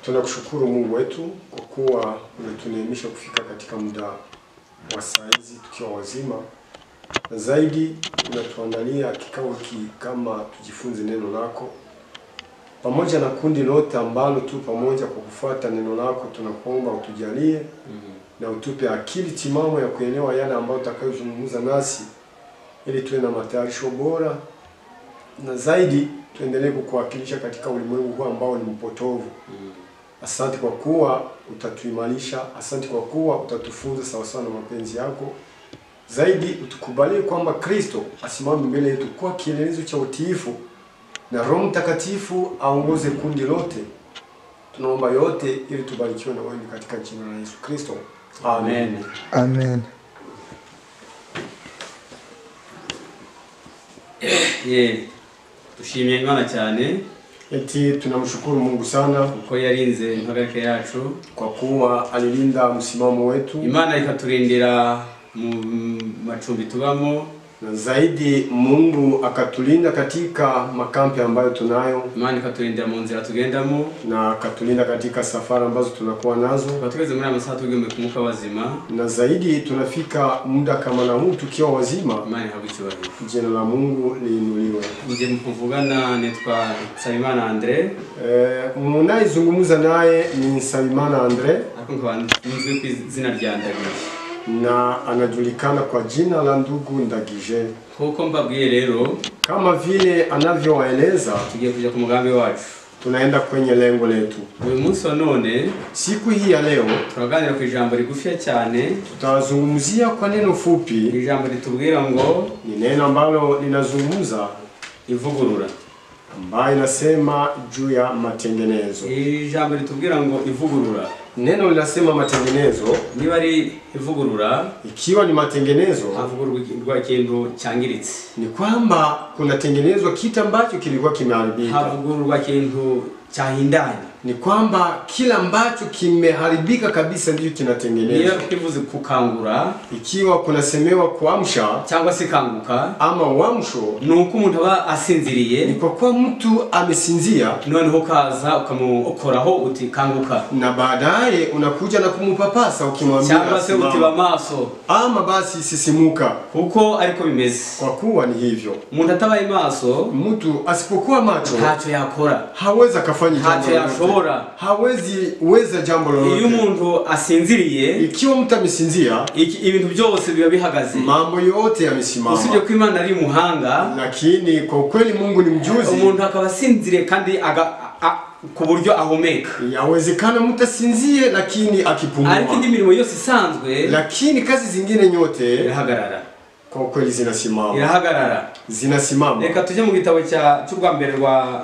Tunakushukuru Mungu wetu kwa kuwa umetuneemisha kufika katika muda wa saa hizi tukiwa wazima. Na zaidi unatuandalia kikao hiki kama tujifunze neno lako. Pamoja na kundi lote ambalo tu pamoja kwa kufuata neno lako, tunakuomba utujalie na utupe akili timamu ya kuelewa yale ambayo utakayozungumza nasi, ili tuwe na matayarisho bora na zaidi tuendelee kukuwakilisha katika ulimwengu huu ambao ni mpotovu. Asante kwa kuwa utatuimarisha, asante kwa kuwa utatufunza sawa sawa na mapenzi yako. Zaidi utukubalie kwamba Kristo asimame mbele yetu kwa kielelezo cha utiifu, na Roho Mtakatifu aongoze kundi lote. Tunaomba yote ili tubarikiwe na wewe katika jina la Yesu Kristo. Amen. Amen. Tushimye Imana cyane. Eti tunamshukuru Mungu sana uko yarinze impagarike yacu, kwa kuwa alilinda msimamo wetu. Imana ikaturindira mu macumbi tubamo, na zaidi Mungu akatulinda katika makampi ambayo tunayo. Imana ikatulinda mu nzira tugendamo, na akatulinda katika safari ambazo tunakuwa nazo. Batugeze muri amasaha tugeme kumuka wazima, na zaidi tunafika muda kama na huu tukiwa wazima. Imana ihabikibari. Jina la Mungu liinuliwe. Nje mkuvugana nitwa Nsabimana Andre. Munayizungumza naye ni Nsabimana Andre, akunzwe ku izina rya Ndagije, na anajulikana kwa jina la ndugu Ndagije. Huko mbabwiye rero, kama vile anavyowaeleza, tugiye kuja ku mugambi wacu, tunaenda kwenye lengo letu. Uyu munsi wa none, siku hii ya leo, turaganira ku ijambo rigufya cyane. Tutazungumzia kwa neno fupi. Ijambo litubwira ngo, ni neno ambalo linazungumza ivugurura, ambayo inasema juu ya matengenezo. Ijambo litubwira ngo ivugurura. Neno linasema matengenezo. Niba ari ivugurura, ikiwa ni matengenezo, havugururwa kintu cyangiritse. Ni kwamba kuna tengenezwa kitu ambacho kilikuwa kimeharibika. Havugururwa kintu cyahindanye. Ni kwamba kila ambacho kimeharibika kabisa ndiyo kinatengenezwa. Niyo kivuze kukangura, ikiwa kunasemewa kuamsha cyangwa se kanguka, ama uamsho, nuko umuntu aba asinziriye. Ni kwa kuwa mtu amesinzia, noneho kaza ukamukoraho uti kanguka, na baadaye unakuja na kumupapasa ukimwambia cyangwa se utiba maso, ama basi sisimuka. Kuko ariko bimeze. Kwa kuwa ni hivyo. Umuntu atabaye maso, mtu asipokuwa macho, ntacyo yakora, haweza kafanya jambo lolote. Hawezi weza jambo lolote. Iyo umuntu asinziriye, ikiwa mtu amesinzia, ibintu byose biba bihagaze, mambo yote yamesimama. Usije ko Imana ari muhanga, lakini kwa kweli Mungu ni mjuzi. Umuntu akaba asinziriye kandi ku buryo ahumeka. Yawezekana mtu asinzie lakini akipumua. Ariko indi mirimo yose isanzwe, lakini kazi zingine nyote irahagarara. Kwa kweli zinasimama. Irahagarara. Zinasimama. Reka tuje mu gitabo cy'ubwa mbere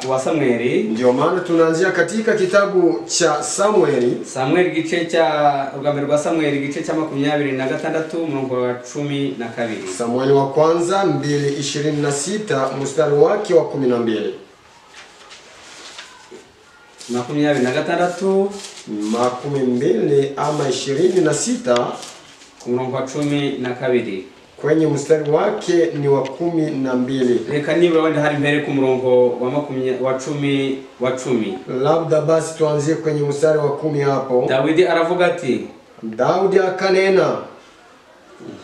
wa Samueli. Ndio maana tunaanzia katika kitabu cha Samueli. Samueli gice cha ubwa mbere wa Samueli gice cha 26 mrongo wa 12. Samueli wa kwanza 2:26 mstari wake wa 12. 26 12 ama 26 mrongo wa 12. Kwenye mstari wake ni wa 12. Reka nibura wenda hari mbere ku murongo wa 10. Labda basi tuanzie kwenye mstari wa 10 hapo. Dawidi aravuga ati, Daudi akanena,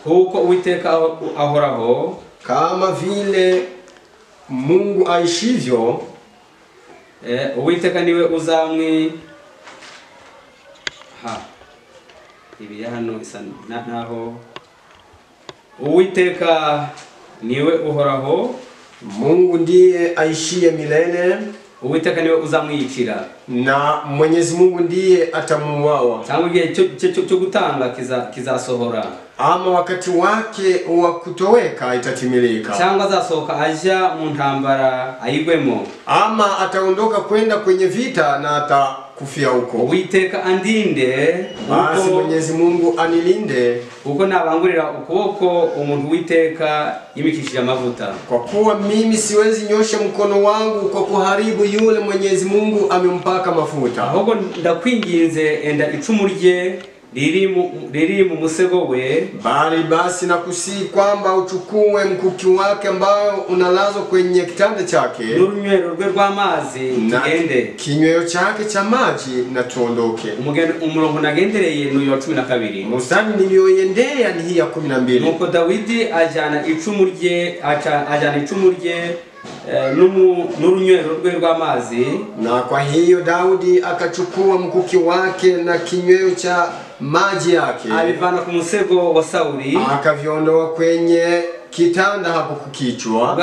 huko Uwiteka ahoraho, kama vile Mungu aishivyo, Uwiteka niwe uzamwi ibi hano isa naho Uwiteka niwe uhoraho, Mungu ndiye aishie milele, Uwiteka niwe uzamwiyicira, na Mwenyezi Mungu ndiye atamuuawa. Cyangwa igihe cyo gutanga kizasohora, ama wakati wake wa kutoweka itatimilika. Cyangwa azasohoka ajya mu ntambara ayigwemo, ama ataondoka kwenda kwenye vita na atakufia huko. Uwiteka andinde, basi Mwenyezi Mungu anilinde, uko nabangurira ukuboko umuntu Uwiteka yimikishije amavuta. Kwa kuwa mimi siwezi nyosha mkono wangu kwa kuharibu yule Mwenyezi Mungu amempaka mafuta. Ahubwo ndakwinginze enda icumu rye riri mu musego we, bali basi nakusii kwamba uchukue mkuki wake ambao unalazwa kwenye kitanda chake n'urunywero rwe rw'amazi tugende, kinywero chake cha maji na tuondoke. Umurongo nagendereye n'uyu wa 12. Mstari nilioendea ni hii ya 12. Nuko Dawidi ajana icumu rye n'urunywero rwe rw'amazi, na kwa hiyo Daudi akachukua mkuki wake na kinywero cha maji yake, abivana ku musego wa Sauli, akaviondoa kwenye kitanda hapo kukichwa,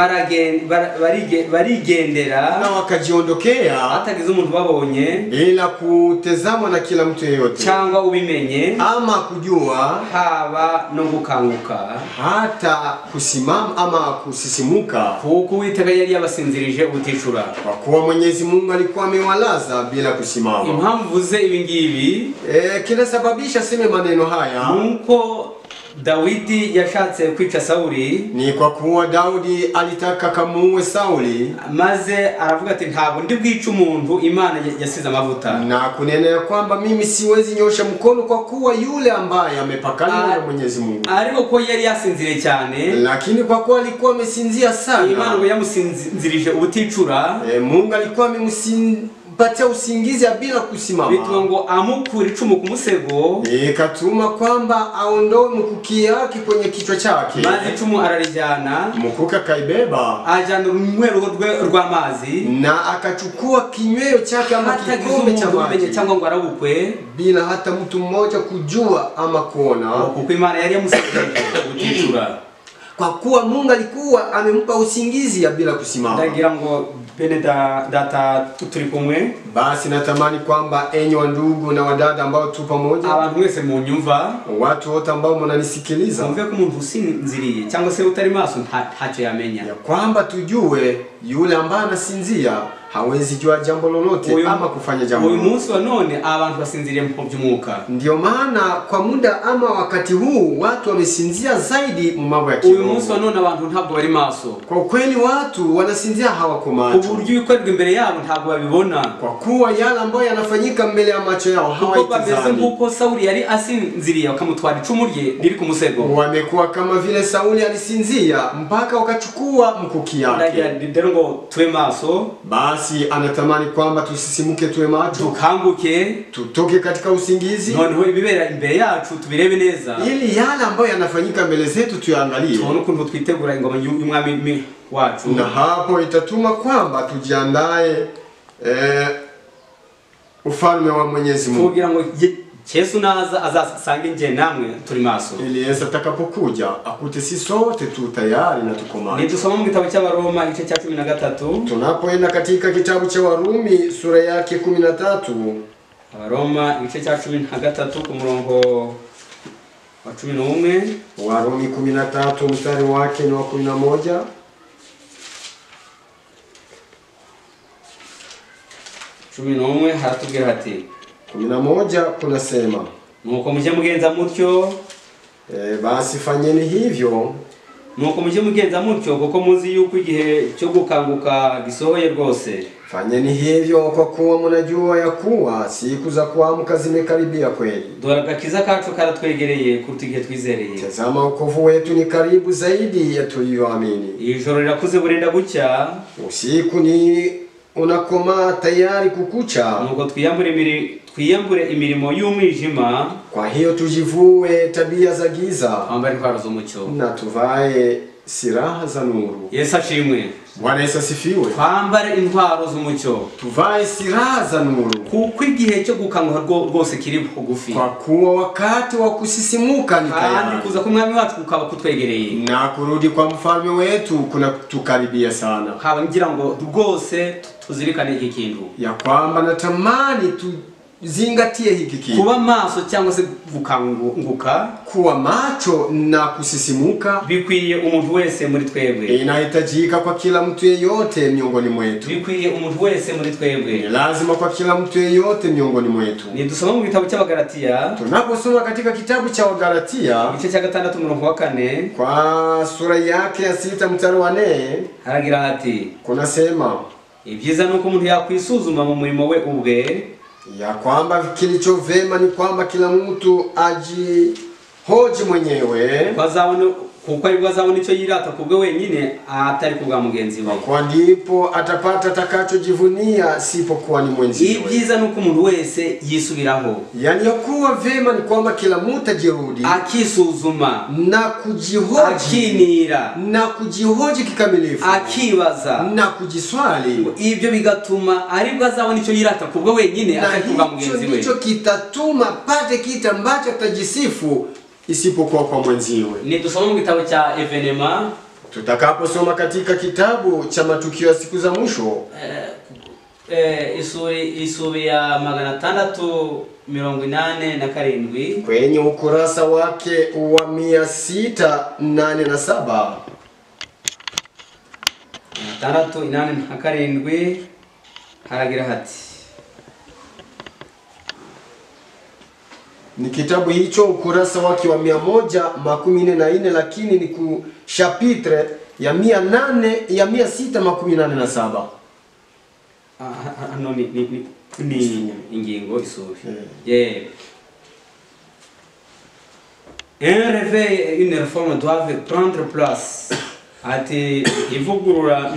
barigendera na wakajiondokea hatagize umuntu babonye, bila kutazamwa na kila mtu yeyote cyangwa ubimenye ama kujua, haba no gukanguka, hata kusimama ama kusisimuka, kuko Uwiteka yari yabasinzirije ubuticura, kwa kuwa Mwenyezi Mungu alikuwa amewalaza bila kusimama. Impamvu ze ibingibi kinasababisha sema maneno haya nuko Dawidi yashatse kwica Sauli, ni kwa kuwa Daudi alitaka kamuue Sauli, maze aravuga ati ntabwo ndi bwica umuntu Imana yasize amavuta, na kunena ya kwamba mimi siwezi nyosha mkono kwa kuwa yule ambaye amepakana na Mwenyezi Mungu. Ariko ko yari yasinzire cyane, lakini kwa kuwa alikuwa amesinzia sana, Imana ngo yamusinzirije ubuticura, Mungu alikuwa amempatia usingizi bila kusimama, bituma ngo amukura icumu ku musego, ikatuma kwamba aondoe mkuki yake kwenye kichwa chake, maze icumu ararijana, mkuka kaibeba, ajana urunywero rw'amazi, na akachukua kinywero chake ama kikombe cha maji, cyangwa ngo arabukwe, bila hata mtu mmoja kujua ama kuona, kuko Imana yari yamusinzirije ubuticura, kwa kuwa Mungu alikuwa amempa usingizi bila kusimama. Ndagira ngo bene data turi kumwe, basi natamani kwamba enyi wandugu na wadada ambao tu pamoja, abantu mwese mu nyumva, watu wote ambao mnanisikiliza, mumve ko umuntu usinziriye cyangwa se utari maso ntacyo yamenya, ya kwamba tujue yule ambaye anasinzia hawezi jua jambo lolote ama kufanya jambo lolote. Uyu munsi wa none abantu basinziriye mu by'umwuka, ndio maana kwa muda ama wakati huu watu wamesinzia zaidi mu mambo ya kiroho. Uyu munsi wa none abantu ntabwo bari maso, kwa kweli watu wanasinzia hawako macho, uburyo ibikorwa imbere yabo ntabwo babibona, kwa kuwa yale ambayo yanafanyika mbele ya macho yao hawaitazami. Nkuko Sauli yari asinziriye bakamutwara icumu rye riri ku musego, wamekuwa kama vile Sauli alisinzia mpaka wakachukua mkuki yake. Ndero ngo tuwe maso, basi anatamani kwamba tusisimuke, tuwe macho, tukanguke, tutoke katika usingizi, noneho ibibera imbere yacu tubirebe neza, ili yale ambayo yanafanyika mbele zetu tuyaangalie, tubone ukuntu twitegura ingoma y'umwami wacu, na hapo itatuma kwamba tujiandae ufalme wa Mwenyezi Mungu, kugira ngo Yesu naza azasange nje namwe turi maso, ili Yesu atakapokuja akute sisi sote tu tayari na tuko macho. Nitusoma mu gitabo cy'Abaroma igice cya 13, tunapoenda katika kitabu cha Warumi sura yake 13, Abaroma igice cya 13 ku murongo wa 11, Warumi 13 mstari wake ni wa 11. 11 haratubwira hati 11 kunasema, nuko muje mugenza mutyo, basi fanyeni hivyo, nuko muje mugenza mutyo kuko muzi yuko igihe cyo gukanguka gisohoye rwose. Fanyeni hivyo kwa kuwa mnajua ya kuwa siku za kuamka zimekaribia kweli. Dore agakiza kacu karatwegereye kuruta igihe twizereye. Tazama wokovu wetu ni karibu zaidi ya tuliyoamini. Ijoro rirakuze burenda gucya, usiku ni unakoma tayari kukucha. Nuko twiyambure imirimo y'umwijima, kwa hiyo tujivue tabia za giza, twambare intwaro z'umucyo, na tuvae silaha za nuru. Yesu ashimwe. Bwana Yesu asifiwe. Twambare intwaro z'umucyo, tuvae silaha za nuru, kuko igihe cyo gukanguka rwose kiri bugufi, kwa kuwa wakati wa kusisimuka ni tayari, kandi kuza kumwami wacu kukaba kutwegereye, na kurudi kwa mfalme wetu kuna tukaribia sana. Haba ngira ngo rwose tuzirikane iki kintu, ya kwamba natamani zingatie hiki kitu, kuba maso cyangwa se gukanguka, kuwa macho na kusisimuka bikwiye umuntu wese muri twebwe, inahitajika kwa kila mtu yeyote miongoni mwetu, bikwiye umuntu wese muri twebwe, ni lazima kwa kila mtu yeyote miongoni mwetu. Ni dusoma mu gitabo cy'Abagalatia, tunaposoma katika kitabu cha Wagalatia igice cya 6 umurongo wa 4, kwa sura yake ya 6 mstari wa 4, haragira ati, kunasema, ibyiza nuko umuntu yakwisuzuma mu murimo we ubwe, ya kwamba kilicho vema ni kwamba kila mtu ajihoji mwenyewe, kuko aribwo azabona icyo yirata kubwe wenyine atari kubwa mugenzi we. Kwa ndipo atapata atakachojivunia sipokuwa ni mwenziwe. Ibyiza nuko umuntu wese yisubiraho. Yani yakuwa vema ni kwamba kila mtu ajirudi, akisuzuma na kujihoji, akinira na kujihoji kikamilifu, akibaza na kujiswali. Ibyo bigatuma aribwo azabona icyo yirata kubwe wenyine atari kubwa mugenzi we. Hicho kitatuma pate kitu ambacho atajisifu isipokuwa kwa mwenziwe. Ni tusome mu kitabu cha Evenema, tutakaposoma katika kitabu cha matukio ya siku za mwisho, isuri ya 687 kwenye ukurasa wake wa 687, 687 haragira hati. Ni kitabu hicho ukurasa wake wa 144, lakini ni ku chapitre ya 687. No ni ingingo isuri. Yeah. Un réveil et une réforme doivent prendre place. Ati ivugurura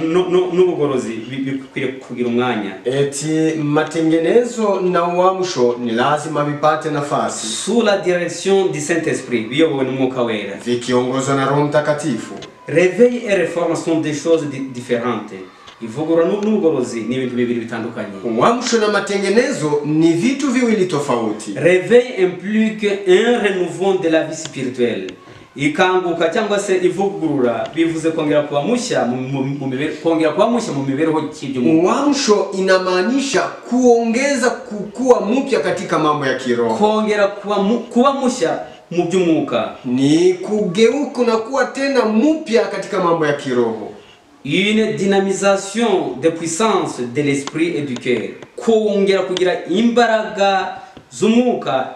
n'ubugorozi bikwiye kugira umwanya. Eti matengenezo na uamsho ni lazima vipate nafasi sous la direction du Saint-Esprit, biyobowe n'Umwuka Wera, vikiongozwa na Roho Mtakatifu. Réveil et réforme sont des choses différentes. Ivugurura n'ubugorozi ni ibintu bibiri bitandukanye. Uamsho na matengenezo ni vitu viwili tofauti. Réveil implique un renouveau de la vie spirituelle. Ikanguka cyangwa se ivugurura bivuze kongera kuba mushya mu mibereho cy'ibyo. Uamsho inamaanisha kuongeza kukua mpya katika mambo ya kiroho. Kongera kuba mushya mu by'umwuka ni kugeuka na kuwa tena mpya katika mambo ya kiroho. Une dynamisation de puissance de l'esprit et du cœur. Kongera kugira imbaraga z'umwuka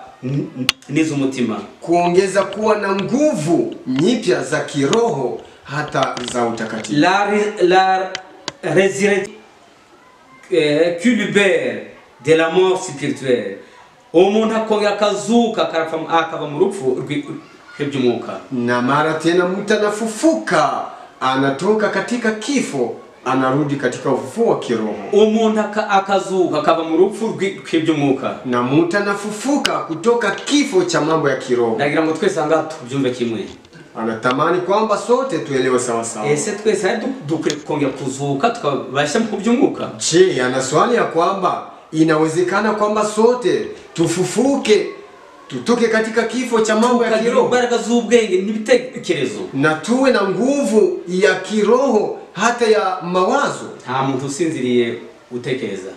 n'iz'umutima. Kuongeza kuwa na nguvu nyipya za kiroho hata za utakatifu. La résurrection qui libère de la mort spirituelle. Umuntu akongera akazuka akava mu rupfu rw'iby'umwuka. Na mara tena mtu anafufuka, anatoka katika kifo, anarudi katika ufufuo wa kiroho. Umuntu akazuka akava mu rupfu rw'iby'umwuka. Na mtu anafufuka kutoka kifo cha mambo ya kiroho. Ndagira ngo twese anga tubyumve kimwe. Anatamani kwamba sote tuelewe sawa sawa. Ese twese dukwiye kongera kuzuka tukabasha mu by'umwuka. Je, ana swali ya kwamba inawezekana kwamba sote tufufuke tutoke katika kifo cha mambo ya kiroho, imbaraga z'ubwenge n'ibitekerezo, na tuwe na nguvu ya kiroho hata ya mawazo? Nta muntu usinziriye utekereza.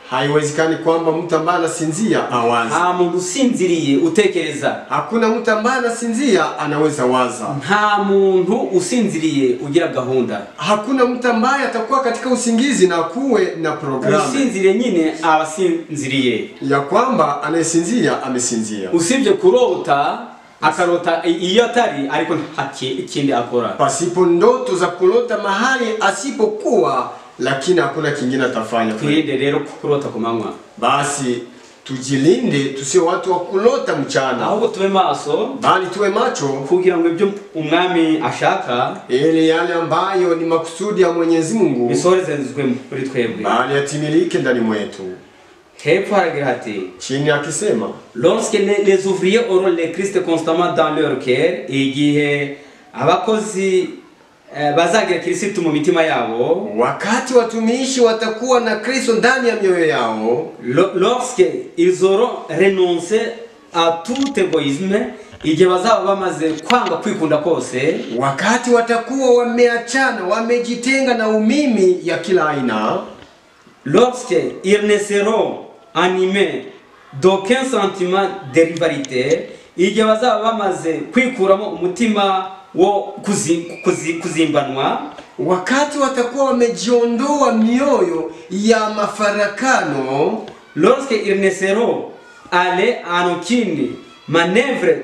Haiwezekani kwamba mtu ambaye anasinzia awaze. Nta muntu usinziriye utekereza. Hakuna mtu ambaye anasinzia anaweza waza. Nta muntu usinziriye ugira gahunda. Hakuna mtu ambaye atakuwa katika usingizi na kuwe na programu. Usinziriye nyine abasinziriye, ya kwamba anayesinzia amesinzia. Usibye kurota akarota iyo atari ariko ikindi akora. Pasipo ndoto za kulota mahali asipokuwa, lakini hakuna kingine atafanya. Twirinde rero kurota kumanywa. Basi tujilinde tusio watu wa kulota mchana, ahubwo tube maso, bali tuwe macho kugira ngo ibyo umwami ashaka, ili yale ambayo ni makusudi ya Mwenyezi Mungu bisorezezwe muri twebwe, bali yatimilike ndani mwetu. Hepfo haragira hati, chini akisema, lorsque les ouvriers auront le Christ constamment dans leur cœur, igihe abakozi bazagira Kristo mu mitima yabo, wakati watumishi watakuwa na Kristo ndani ya mioyo yao, lorsque ils auront renoncé à tout égoïsme, igihe bazaba bamaze kwanga kwikunda kose, wakati watakuwa wameachana, wamejitenga na umimi ya kila aina, lorsque ils ne seront animés d'aucun sentiment de rivalité, igihe bazaba bamaze kwikuramo umutima wo kuzimbanwa, wakati watakuwa wamejiondoa mioyo ya mafarakano, lorsque ils ne seront allés en aucune manœuvre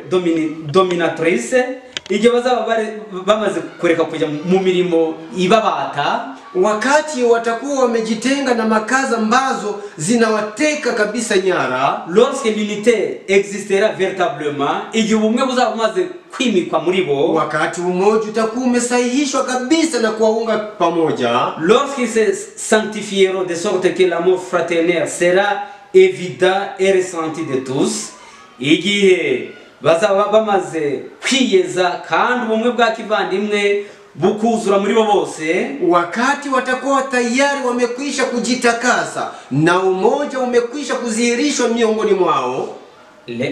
dominatrice, igihe bazaba bamaze kureka kujya mu mirimo ibabata, wakati watakuwa wamejitenga na makazi ambazo zinawateka kabisa nyara, lorsque l'unité existera véritablement, igihe ubumwe buzaba bumaze kwimikwa muri bo, wakati umoja utakuwa umesahihishwa kabisa na kuwaunga pamoja, lorsqu'ils se sanctifieront de sorte que l'amour fraternel sera évident et ressenti de tous, igihe bazaba bamaze kwiyeza kandi ubumwe bwa kivandimwe bukuzura muri bo bose, wakati watakuwa tayari wamekwisha kujitakasa na umoja umekwisha kudhihirishwa miongoni mwao,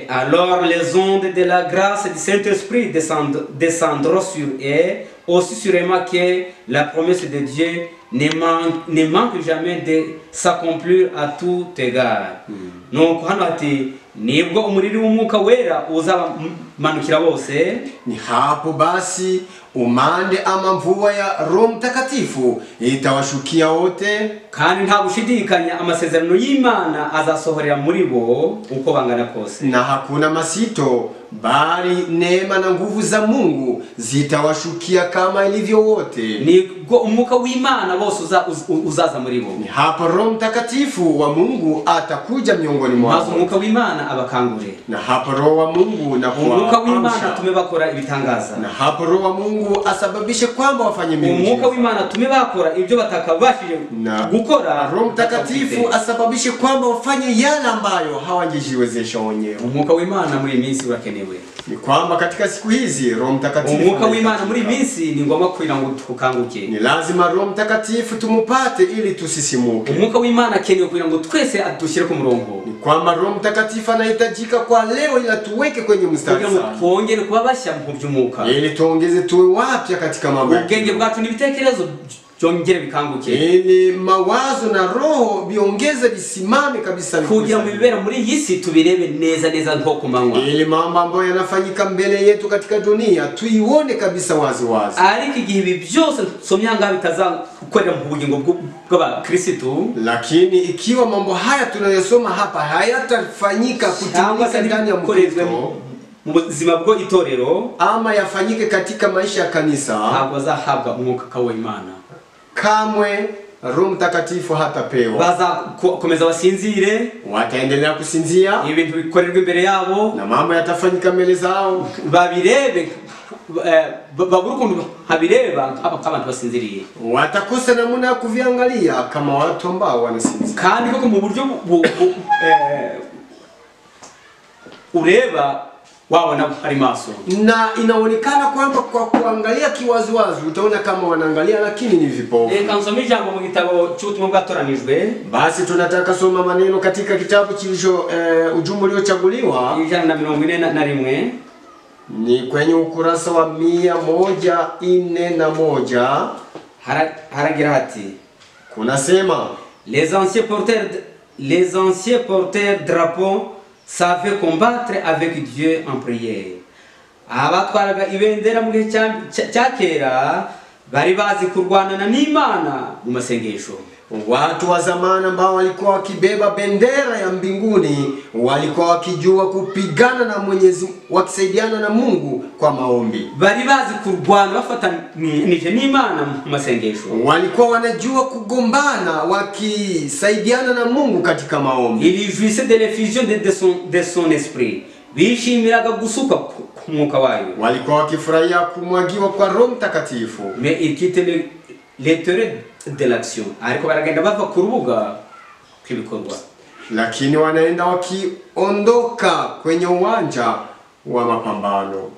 alors les ondes de la grâce du Saint-Esprit descendront sur eux, aussi sûrement que la promesse de Dieu ne manque jamais de s'accomplir à tout égard. Donc hano ati nibwo umuriri w'umwuka wera uzabamanukira bose, ni hapo basi umande ama mvua ya Roho Mtakatifu itawashukia wote, kandi nta gushidikanya amasezerano y'Imana azasohorera muri bo uko bangana kose, na hakuna masito, bali neema na nguvu za Mungu zitawashukia kama ilivyo wote. nibwo umwuka w'Imana bose uzaza muri bo. Ni hapo Roho Mtakatifu wa Mungu atakuja miongoni maze mwao, umwuka w'Imana abakangure, na hapo Roho wa Mungu na umwuka w'Imana kuamsha, tume bakora ibitangaza, na hapo Roho wa Mungu asababishe kwamba wafanye umwuka miujiza, w'Imana tume bakora ibyo batakabashije na gukora, Roho Mtakatifu asababishe kwamba wafanye yale ambayo hawangejiwezesha wenyewe. umwuka w'Imana muri minsi urakenewe. Ni kwamba katika siku hizi Roho Mtakatifu, umwuka w'Imana muri minsi ni ngombwa kugira ngo tukanguke, ni lazima Roho Mtakatifu tumupate ili tusisimuke. umwuka w'Imana akenewe kugira ngo twese adushyire ku murongo, Ni kwamba Roho Mtakatifu anahitajika kwa leo ili tuweke kwenye mstari kugira ngo sawa, twongere kuba bashya mu by'umwuka, ili tuongeze tuwe wapya katika mambo, ubwenge bwacu n'ibitekerezo byongere bikanguke, ili mawazo na roho biongeze bisimame kabisa, kugira ngo ibibera muri iyi si tubirebe neza neza nko ku manywa, ili mambo ambayo yanafanyika mbele yetu katika dunia tuione kabisa wazi wazi. ariko igihe ibi byose nsomya ngaho bitazakorera mu bugingo bw'abakristo, Lakini ikiwa mambo haya tunayosoma hapa hayatafanyika kutimilika ndani ya Mkristo mu buzima bwo itorero, ama yafanyike katika maisha ya kanisa, ntabwo azahabwa umwuka w'Imana, kamwe Roho Mtakatifu hatapewa. bazakomeza basinzire, Wataendelea kusinzia ibintu bikorerwa imbere yabo na mambo yatafanyika mbele zao, babirebe, babura ukuntu habireba nk'abantu basinziriye, watakosa namna ya kuviangalia kama watu ambao wanasinzia, kandi koko mu buryo ureba wabona ari maso, na inaonekana kwamba kwa kuangalia kiwaziwazi utaona kama wanaangalia lakini ni vipofu. reka nsome ijambo mu gitabo cy'ubutumwa bwatoranijwe, Basi tunataka soma maneno katika kitabu kilicho ujumbe uliochaguliwa, 141 ni kwenye ukurasa wa 141. haragira hati, Kunasema les anciens porteurs drapeaux savaient combattre avec Dieu en prière. Abatwaraga ibendera mu gihe cya kera bari bazi kurwanana n'Imana mu masengesho. watu wa zamani ambao walikuwa wakibeba bendera ya mbinguni walikuwa wakijua kupigana na Mwenyezi, wakisaidiana na Mungu kwa maombi. Bari bazi kurwana bafatanije n'Imana mu masengesho. Walikuwa wanajua kugombana wakisaidiana na Mungu katika maombi. Il jouissait de l'effusion de son esprit. Bishimiraga gusuka ku mwuka wayo. Walikuwa wakifurahia kumwagiwa kwa Roho Mtakatifu. Mais il quittait les terrains de l'action. Ariko baragenda bava ku rubuga kw'ibikorwa. Lakini wanaenda wakiondoka kwenye uwanja wa mapambano.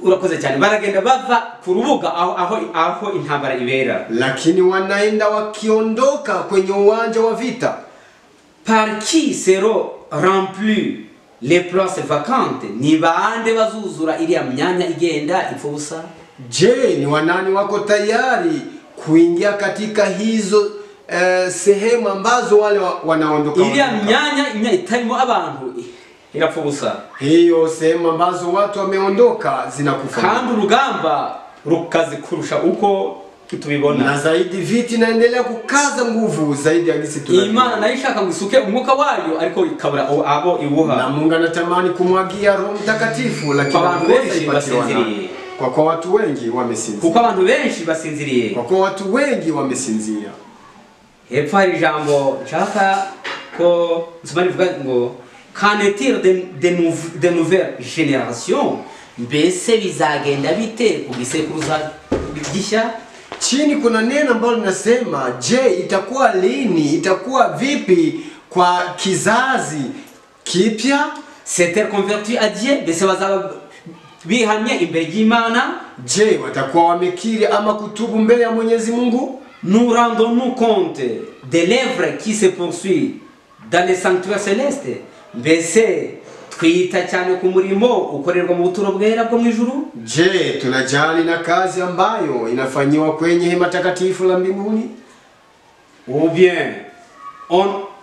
Urakoze cyane, baragenda bava ku rubuga aho intambara ibera. Lakini wanaenda wakiondoka kwenye uwanja wa vita. Par qui seront remplis les places vacantes? Ni baande bazuzura iriya myanya igenda ipfubusa? Je, ni wanani wako tayari kuingia katika hizo sehemu ambazo wale wanaondoka? Iriya myanya itarimo abantu irapfubusa. Hiyo sehemu ambazo watu wameondoka zinakufa. Kandi urugamba rukazi kurusha uko tubibona. Na zaidi viti naendelea kukaza nguvu zaidi ya gisi tunajua. Imana nayo ishaka ngusuke umwuka wayo ariko ikabura abo iwuha. Na Mungu anatamani kumwagia Roho Mtakatifu lakini abantu benshi basinziriye. Kwa kuwa watu wengi wamesinzia. kuko abantu benshi basinziriye. Kwa kuwa watu wengi wamesinzia. Hepfo hari ijambo nshaka ko nsoma rivuga ngo qu'en est-il de nouvelles générations, mbese bizagenda bite ku gisekuruza gishya? Chini kuna neno ambalo linasema, je, itakuwa lini, itakuwa vipi kwa kizazi kipya? C'est-elle converti à Dieu? Mbese bazaba bihamye imbere y'Imana? Je, watakuwa wamekiri ama kutubu mbele ya Mwenyezi Mungu? Nous rendons-nous compte de l'œuvre qui se poursuit dans les sanctuaires célestes? Mbese twita cyane ku murimo ukorerwa mu buturo bwera bwo mu ijuru? Je, tunajali na kazi ambayo inafanyiwa kwenye hema takatifu la mbinguni? Ou bien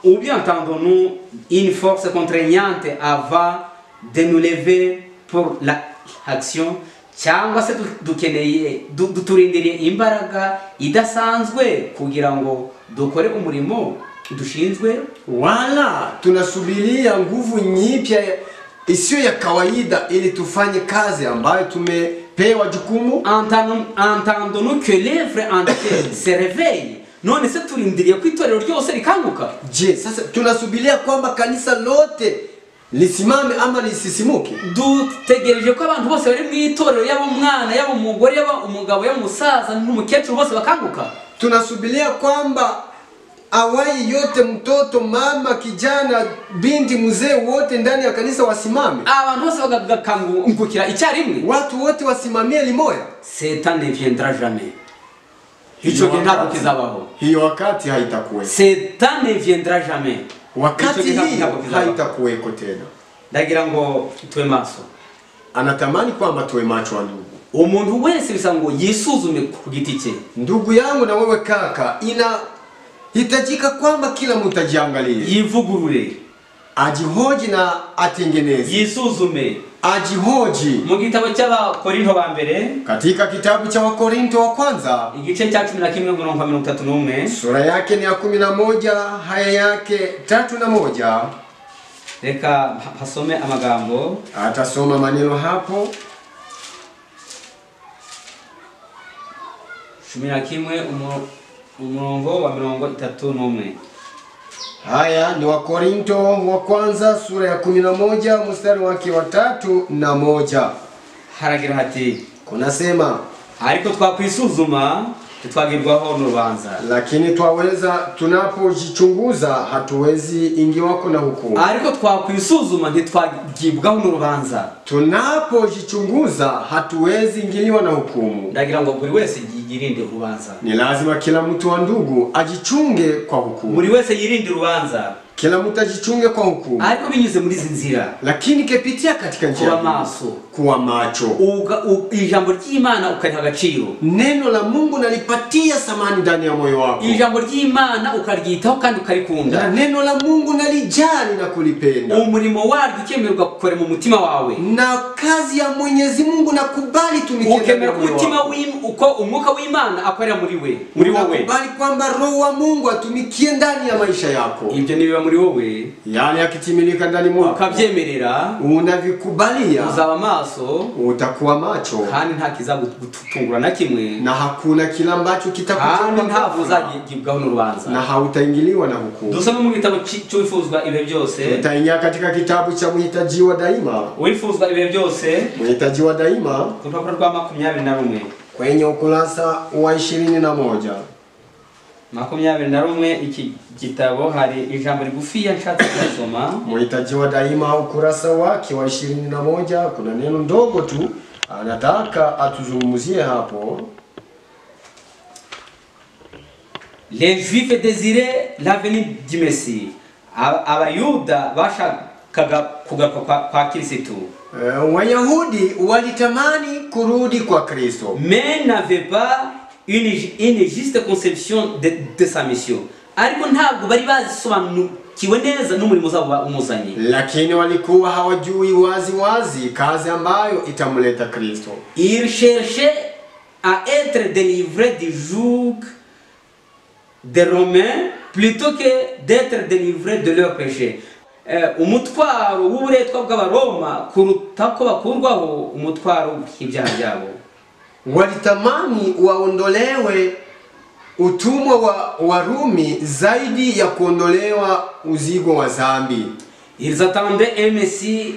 entendons-nous une force contraignante avant de nous lever pour l'action? Cyangwa se duturindiriye imbaraga idasanzwe kugira ngo dukore umurimo dushinzwe? Wala tunasubiria nguvu nyipya isiyo ya kawaida ili tufanye kazi ambayo tumepewa jukumu? Entendons-nous que l'œuvre entière se réveille? None se turindiriye ko itorero ryose rikanguka? Je, sasa tunasubiria kwamba kanisa lote lisimame ama lisisimuke? Dutegereje ko abantu bose bari mu itorero, yaba umwana, yaba umugore, yaba umugabo, yaba umusaza n'umukecuru, bose bakanguka? Tunasubiria kwamba awai yote, mtoto, mama, kijana, binti, mzee, wote ndani ya kanisa wasimame? Abantu bose bagakangukira icyarimwe? Watu wote wasimamie limoya? Satan ne viendra jamais. Hicho ntabwo kizabaho. Hiyo wakati haitakuwa. Satan ne viendra jamais. Wakati hii haitakuweko tena. Ndagira ngo tuwe maso. Anatamani kwamba tuwe macho wa ndugu. Umuntu wese bisa ngo yisuzume ku giti cye. Ndugu yangu na wewe kaka, hitajika kwamba kila mtu ajiangalie, yivugurure, ajihoji na atengeneze, yisuzume, ajihoji. Mu gitabo cy'Abakorinto ba mbere, katika kitabu cha Wakorinto wa kwanza, igice cya 11:31, sura yake ni ya 11, haya yake 3:1. Reka hasome amagambo. Atasoma maneno hapo. 11 umurongo wa 31. Haya ni Wakorinto wa kwanza sura ya 11 mstari wake wa 3:1. Haragira hati, kunasema, ariko twakwisuzuma tutwagirwaho n'urubanza, lakini twaweza, tunapojichunguza hatuwezi ingiwako na hukumu. Ariko twakwisuzuma ntitwagibwaho n'urubanza, tunapojichunguza hatuwezi ingiliwa na hukumu. Ndagira ngo buri wese yirinde urubanza. Ni lazima kila mtu wa ndugu ajichunge kwa hukumu. Buri wese yirinde urubanza. Kila mtu ajichunge kwa hukumu. Ariko binyuze muri zinzira. Lakini kepitia katika njia kuwa maso. Kuwa macho. Ijambo ry'Imana ukariha agaciro. Neno la Mungu nalipatia samani ndani ya moyo wako. Ijambo ry'Imana ukaryitaho kandi ukarikunda. Na neno la Mungu nalijali na kulipenda. Umurimo waryo ukemerwa gukora mu mutima wawe. Na kazi ya Mwenyezi Mungu nakubali tumikie. Ukemera umutima uko umwuka w'Imana akorera muri we, muri wowe. Nakubali kwamba Roho wa Mungu atumikie ndani ya maisha yako. Ibyo nibiba muri wowe, yani akitimilika ndani mwako, ukabyemerera, unavikubalia, uzaba maso, utakuwa macho, kandi nta kizagutungura na kimwe, na hakuna kila ambacho kitakuja, nta uzagibwaho n'urubanza, na hautaingiliwa na hukumu. Dusome mu gitabo cy'Uwifuzwa ibihe byose. Tutaingia katika kitabu cha Mhitajiwa Daima. Uwifuzwa ibihe byose, Mhitajiwa Daima, kurupapuro rwa 21 kwenye ukurasa wa 21. 21 iki gitabo hari ijambo rigufiya nshatse kusoma. Mhitajiwa Daima ukurasa wake wa 21, kuna neno ndogo tu anataka atuzungumzie hapo. Les Juifs désiraient l'avenir du Messie. Abayuda bashakaga kugaruka kwa Kristo. Wayahudi walitamani kurudi kwa Kristo, mais n'avaient pas une juste conception de sa mission. Ariko ntabwo bari bazisobanukiwe neza n'umurimo zabo umuzanye. Lakini walikuwa hawajui wazi kazi ambayo itamleta Kristo. Ils cherchaient à être délivrés du joug des Romains plutôt que d'être délivrés de leurs péchés. Umutwaro w'uburetwa bw'Abaroma kuruta ko bakurwaho umutwaro w'ibyaha byabo. walitamani waondolewe utumwa wa Warumi zaidi ya kuondolewa uzigo wa dhambi. Ils attendaient un Messie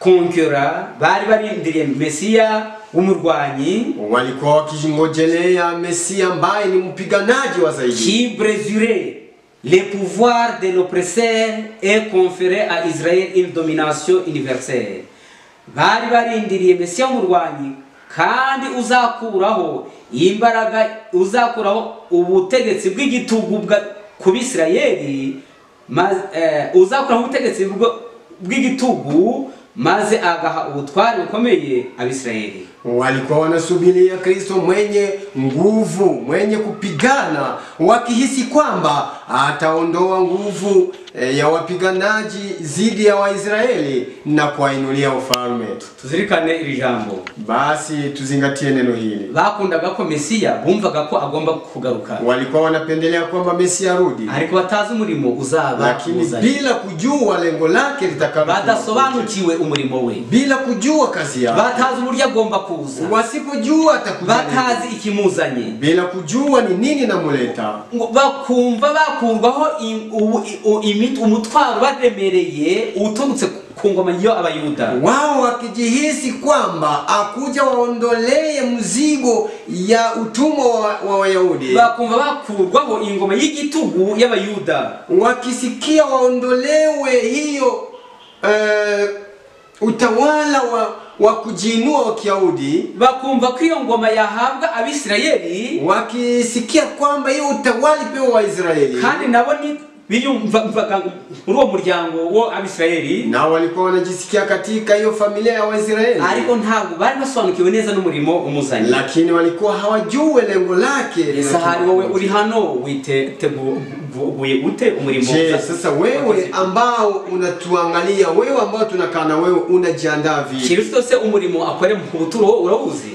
conquérant, bari barindiriye Mesia umurwanyi, walikuwa wakingojelea Mesia ambaye ni mpiganaji wa zaidi, qui briserait les pouvoirs de l'oppresseur et conférerait à Israël une domination universelle. Bari barindiriye Mesia umurwanyi kandi uzakuraho imbaraga, uzakuraho ubutegetsi bw'igitugu ku Bisirayeli, uzakuraho ubutegetsi bw'igitugu maze agaha ubutwari bukomeye Abisirayeli. Walikuwa wanasubiria Kristo mwenye nguvu, mwenye kupigana, wakihisi kwamba ataondoa nguvu ya wapiganaji zidi ya Waisraeli na kuwainulia ufalme. Tuzirikane iri jambo. Basi tuzingatie neno hili. Bakundaga ko Mesia bumvaga ko agomba kugaruka. Walikuwa wanapendelea kwamba Mesia arudi. Ariko batazi umurimo uzaba, lakini bila kujua lengo lake litakalo. Badasobanukiwe umurimo we. Bila kujua kazi yake. Batazi uburyo agomba kuza. Wasipojua atakuja. Batazi ikimuzanye. Bila kujua ni nini namuleta. Bakumva bakurwaho umutwaro baremereye utungutse ku ngoma y'Abayuda. Wao wakijihisi kwamba akuja waondolee mzigo ya utumwa wa Wayahudi. Bakumva bakurwaho ingoma y'igitugu y'Abayuda. Wakisikia waondolewe hiyo utawala wa kujiinua wa Kiyahudi, bakumva ko iyo ngoma yahabwa Abisirayeli, wakisikia kwamba hiyo utawala pewa wa Israeli, kandi nabo ni biyumvaga muri uwo muryango wo Abisirayeli, na walikuwa wanajisikia katika hiyo familia ya Waisraeli, ariko ntabwo bari basobanukiwe neza n'umurimo umuzanye, lakini walikuwa hawajue lengo lake. Sahari wowe uri hano witeguye ute umurimo? Sasa wewe ambao unatuangalia, wewe ambao tunakaa na wewe, unajiandaa vipi? Kristo se umurimo akore mu buturo urabuzi?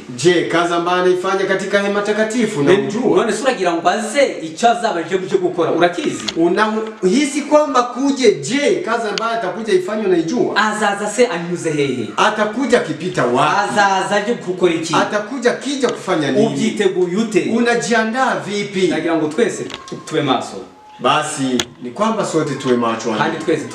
Kazi ambayo anaifanya katika hema takatifu na unjua? None suragira ngo aze icyo azabaje byo gukora urakizi? Unahisi kwamba kuje kazi ambayo atakuja ifanywe na ijua? Azaza se anyuze hehe? Atakuja kipita wapi? Azaza je gukora iki? Atakuja kija kufanya nini? Ubyiteguye ute? Unajiandaa vipi? Nagira ngo twese tuwe maso. Basi ni kwamba sote tuwe macho, kandi twese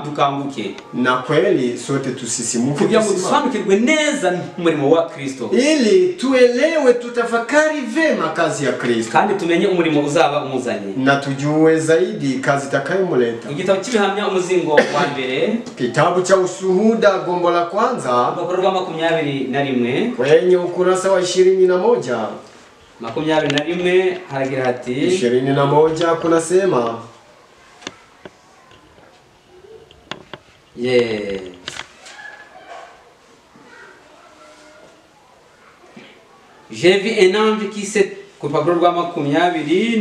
dukanguke, na kweli sote tusisimuke kugira ngo dusobanukirwe neza umurimo wa Kristo, ili tuelewe, tutafakari vema kazi ya Kristo, kandi tumenye umurimo uzaba umuzanye, na tujue zaidi kazi itakayomuleta. Igitabo cy'Ibihamya umuzingo wa mbere, kitabu cha Ushuhuda gombo la kwanza, urupapuro rwa 21 kwenye ukurasa wa 21. 21 haragira hati 21 kunasema J'ai vu un ange qui s'est kupapuro rwa 20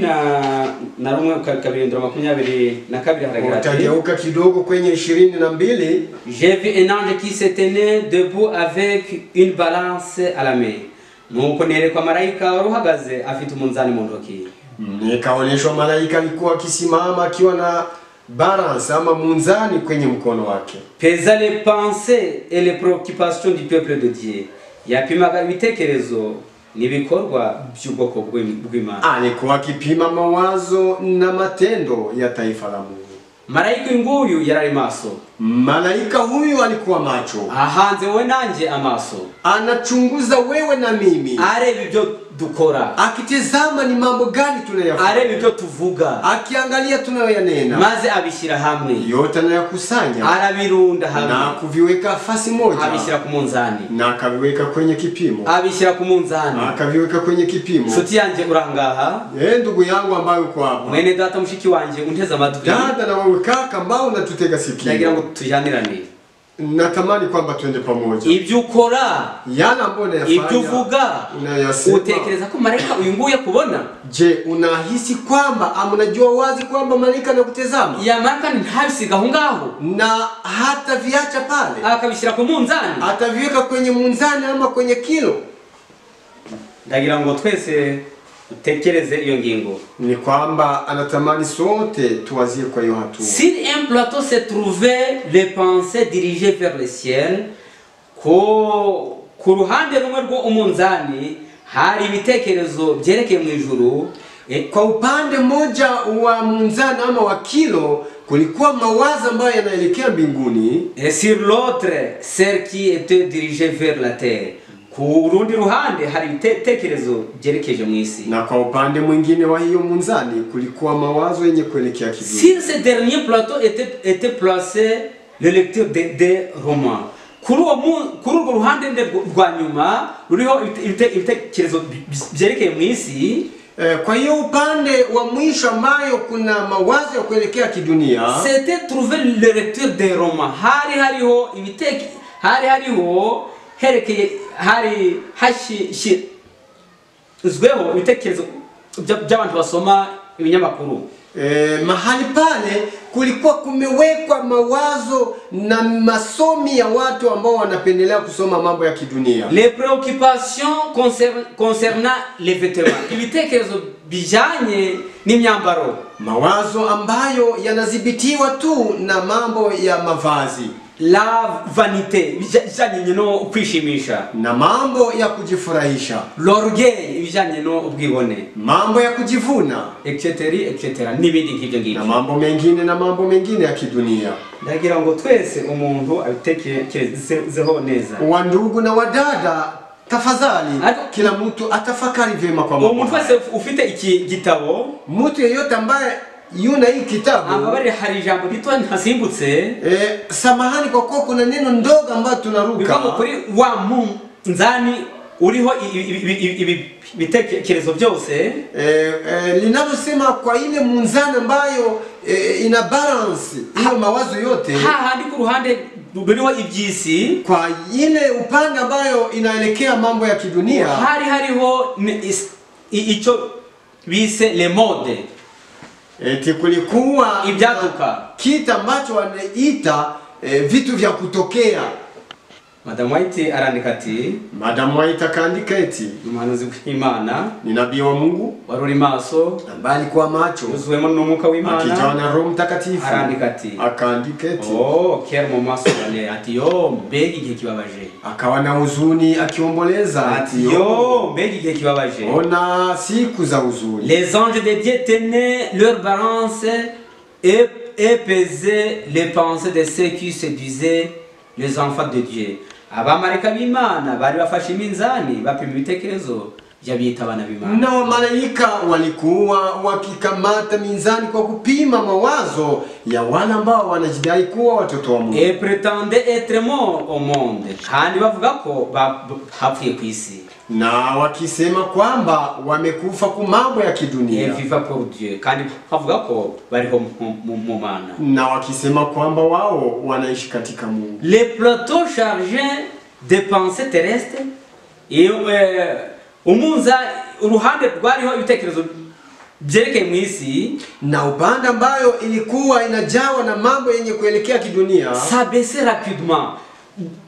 na rumwe kabirindura 22 haragira hati utageuka kidogo kwenye 22. J'ai vu un ange qui se tenait debout avec une balance à la main. Nuko nerekwa malaika waruhagaze afite umunzani mu ntoki. Nikaoneshwa malaika alikuwa akisimama akiwa na balance ama munzani kwenye mkono wake. Pesa les pensées et les préoccupations du peuple de Dieu. Yapimaga ibitekerezo nibikorwa by'ubwoko bw'Imana. Alikuwa akipima mawazo na matendo ya taifa la Mungu. Malaika nguyu yarari maso. Malaika huyu alikuwa macho. Ahanze we nanje amaso. Anachunguza wewe na mimi. Areba ibyo dukora. Akitazama ni mambo gani tunayafanya. Areba ibyo tuvuga. Akiangalia tunayoyanena. Maze abishyira hamwe. Yote anayakusanya. Arabirunda hamwe. Na kuviweka nafasi moja. Abishyira ku munzani. Na akaviweka kwenye kipimo. Abishyira ku munzani. Akaviweka kwenye kipimo. Shuti yanje urangaha. Ndugu yangu ambaye uko hapa. Mwene data mushiki wanje unteza amatwi. Dada na wewe kaka ambao unatutega sikio. Nagira ngo tujanirane. Natamani kwamba twende pamoja. Ibyo ukora, yana mbona yafanya, ibyo uvuga, unayasema, utekereza ko malaika uyu nguye kubona? Unahisi kwamba unajua wazi kwamba malaika anakutazama? Ya malaika ntabisiga aho ngaho. Na hata viacha pale. Akabishyira ku munzani. Ataviweka kwenye munzani ama kwenye kilo. Ndagira ngo twese utekereze iyo ngingo. Ni kwamba anatamani sote tuwazie kwa hiyo hatua. Si un plateau se trouvait les pensées dirigées vers le ciel, ku ruhande rumwe rwo umunzani hari ibitekerezo byerekeye mu ijuru. Kwa upande mmoja wa munzani ama wa kilo kulikuwa mawazo ambayo yanaelekea mbinguni, et sur l'autre celle qui était dirigée vers la terre. Ku rundi ruhande hari ibitekerezo byerekeje mu isi. Na kwa upande mwingine wa hiyo munzani kulikuwa mawazo yenye kuelekea kidunia. Sur ce dernier plateau était placé le lecteur des romans. Kuri urwo ruhande rwa nyuma ruriho ibitekerezo byerekeye mu isi. Kwa hiyo upande wa mwisho ambayo kuna mawazo ya kuelekea kidunia, c'était trouver le lecteur des romans. Hariho herekeye hari hashizweho ibitekerezo by'abantu basoma ibinyamakuru. Mahali pale kulikuwa kumewekwa mawazo na masomi ya watu ambao wanapendelea kusoma mambo ya kidunia. Les préoccupations concernant les vêtements. Ibitekerezo bijanye n'imyambaro. Mawazo ambayo yanadhibitiwa tu na mambo ya mavazi. La vanité, bijanye no kwishimisha. Na mambo ya kujifurahisha. L'orgueil, bijanye no ubwibone. Mambo ya kujivuna, etc. N'ibindi nk'ibyo ngibyo. Na mambo mengine ya kidunia. Ndagira ngo twese umuntu abitekerezeho neza. Wandugu na wadada, tafadhali kila mtu atafakari vyema kwa mambo. Umuntu wese ufite iki gitabo, mtu yeyote ambaye yuna hii kitabu, amabari hari ijambo rito ntasimbutse, samahani kwa kuwa kuna neno ndogo ambalo tunaruka. Bikamo kuri wa munzani uriho ibitekerezo byose, linalosema kwa ile munzani ambayo ina balance hiyo mawazo yote. Handi ku ruhande ruriho ibyisi, kwa ile upande ambayo inaelekea mambo ya kidunia, hariho ico bise le mode. Kulikuwa ibyaduka, kitu ambacho wanaita vitu vya kutokea. Madam White arandika ati, Madam White akandika eti, umuhanuzi w'Imana, ni nabii wa Mungu, waruri maso, bali kwa macho, yuzuwemo n'umwuka w'Imana, akijawa na Roho Mtakatifu. Arandika ati, akandika eti, kera mu maso yane ati mbega igihe kibabaje. Akawa na huzuni akiomboleza ati mbega igihe kibabaje. Ona siku za huzuni. Les anges de Dieu tenaient leur balance et pesaient les pensées de ceux qui séduisaient les enfants de Dieu. Abamarika b'Imana bari bafashe iminzani bapima ibitekerezo by'abita abana b'Imana. Na wamalaika walikuwa wakikamata minzani kwa kupima mawazo ya wale ambao wanajidai kuwa watoto wa Mungu. Et prétendaient être morts au monde. Kandi bavuga ko hapfuye ku isi. Na wakisema kwamba wamekufa ku mambo ya kidunia. Et vivent pour Dieu. Kandi bavuga ko bariho mu Mana. Na wakisema kwamba wao wanaishi katika Mungu. Les plateaux chargés de pensées terrestres et umunza uruhande rwariho ibitekerezo byerekeye mu isi, na upande ambayo ilikuwa inajawa na mambo yenye kuelekea kidunia, s'abaissait rapidement,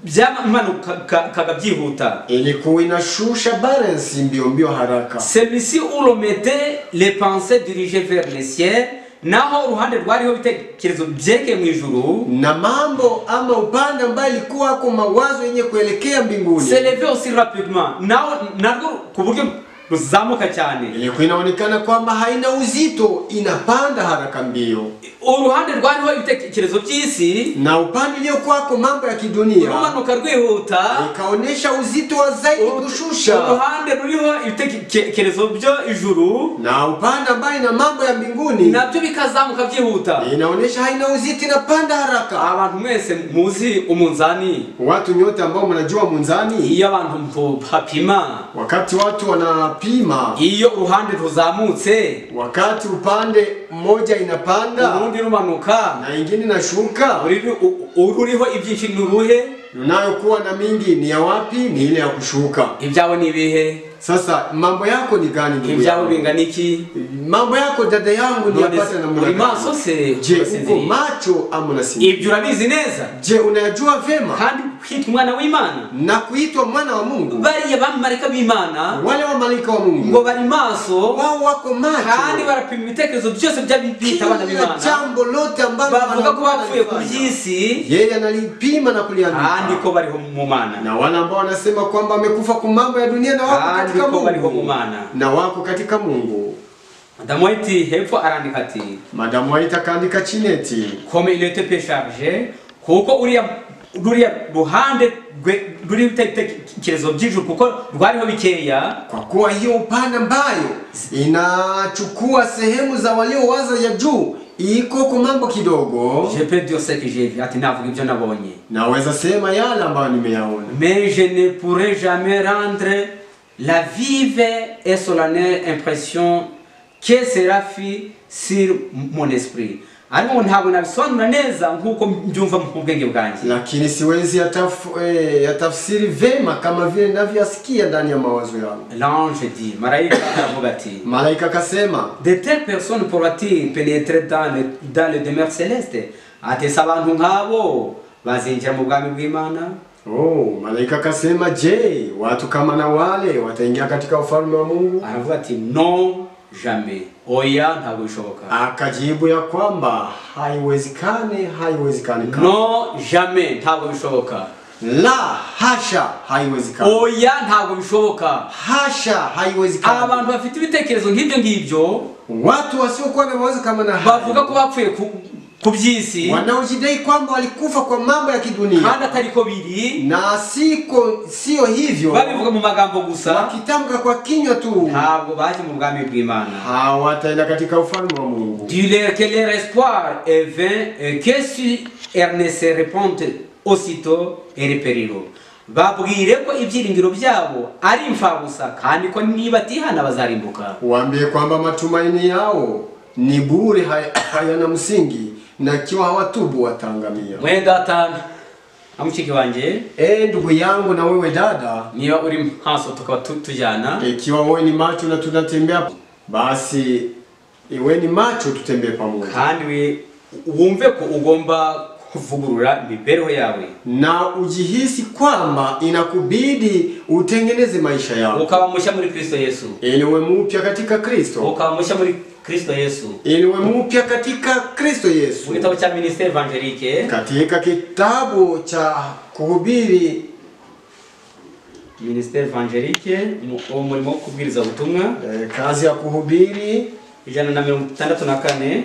byamanukaga byihuta, ilikuwa inashusha balance mbio haraka. Celui-ci où l'on mettait les pensées dirigées vers les cieux, naho uruhande rwariho ibitekerezo byerekeye mu ijuru, na mambo ama upande ambayo ilikuwa kwa mawazo yenye kuelekea mbinguni, s'élevait aussi rapidement, naho narwo ku buryo ruzamuka cyane. Ilikuwa inaonekana kwamba haina uzito, inapanda haraka mbio. Uruhande rwariho ibitekerezo by'isi, na upande uliokuwa kwa mambo ya kidunia, rumanuka rwihuta, ikaonesha uzito wa zaidi kushusha. Uruhande ruriho ibitekerezo byo ijuru, na upande ambaye na mambo ya mbinguni, nabyo bikazamuka byihuta, inaonesha haina uzito, inapanda haraka. Abantu mwese muzi umunzani, watu nyote ambao mnajua munzani, iyo abantu bapima, wakati watu wanapima, iyo uruhande ruzamutse, wakati upande mmoja inapanda, urundi rumanuka, na ingine inashuka, ururiho ibyinshi nuruhe, unayokuwa na mingi ni ya wapi? Ni ile ya kushuka. Ibyawo ni bihe? Sasa mambo yako ni gani ndugu? Ibyawo bingana iki? Mambo yako dada yangu ni yapata na mwana. Maso se, je uko macho ama unasinzia? Ibyo urabizi neza? Je unayajua vema? Kandi kwitwa mwana w'Imana, na kuitwa mwana wa Mungu, bari abamarika b'Imana, wale wa malaika wa Mungu, ngo bari maso, wao wako macho, kandi barapima ibitekerezo byose by'abita abana b'Imana, jambo lote ambalo bavuga ko bapfuye ku by'isi, yeye analipima na kuliandika. kandi ko bariho mu Mana, na wale ambao wanasema kwamba wamekufa kwa mambo ya dunia na wako kandi katika ko bariho mu Mungu, Mana. na wako katika Mungu. Madamu White hepfo arandika ati, Madamu White akaandika chini eti, comme il était peu chargé, kuko uriya ruhande ruri ibitekerezo by'ijuru kuko rwariho bikeya, kwa kuwa hiyo upande ambayo inachukua sehemu za waliowaza ya juu iko kwa mambo kidogo. Je peux dire ce que j'ai vu, ati navuga ibyo nabonye, naweza sema yale ambayo nimeyaona, mais je ne pourrai jamais rendre la vive et solennelle impression que cela fit sur mon esprit. Ariko ntabwo nabisobanura neza nkuko mbyumva mu bwenge bwanjye, lakini siwezi yatafsiri vema kama vile ninavyosikia ndani ya mawazo yangu. L'ange dit, malaika aravuga ati, malaika akasema, de telles personnes pourra-t-il pénétrer dans le demeure céleste? Ati sabantu nkabo bazinjira mu bwami bw'Imana? Malaika akasema, je, watu kama na wale wataingia katika ufalme wa Mungu? Aravuga ati, non, jamais. Oya, ntabwo bishoboka. Akajibu ya kwamba haiwezekani kabisa. Non, jamais, ntabwo bishoboka. La hasha, haiwezekani. Oya, ntabwo bishoboka. Hasha, haiwezekani. Abantu bafite ibitekerezo ngibyo, watu wasiokuwa na mawazo kama na bavuga ko bapfuye kubyisi, wanaojidai kwamba walikufa kwa mambo ya kidunia, kandi atariko biri, na sio hivyo, babivuga mu magambo gusa, wakitamka kwa kinywa tu, ntabwo baje mu bwami bw'Imana, hawataenda katika ufalme wa Mungu. Dis-leur que leur espoir est vain et que si elles ne se répandent aussitôt et périront. Babwire ko ibyiringiro byabo ari imfabusa kandi ko niba tihana bazarimbuka. Waambie kwamba matumaini yao ni bure, hayana msingi, na kiwa hawatubu watangamia. Mwenda tano amuchiki wanje, ndugu yangu na wewe dada, niba uri haso tukaba tujana, ikiwa wewe ni macho na tunatembea, basi iwe ni macho tutembee pamoja, kandi wumve ko ugomba kuvugurura imibereho yawe, na ujihisi kwamba inakubidi utengeneze maisha yako, ukaba mushya muri Kristo Yesu, ili uwe mpya katika Kristo, ukaba mushya muri Kristo Yesu, ili uwe mpya katika Kristo Yesu. Kitabu cha Ministère Evangelique, katika kitabu cha kuhubiri, Ministère Evangelique, umurimo wo kubwiriza ubutumwa, kazi ya kuhubiri, 164,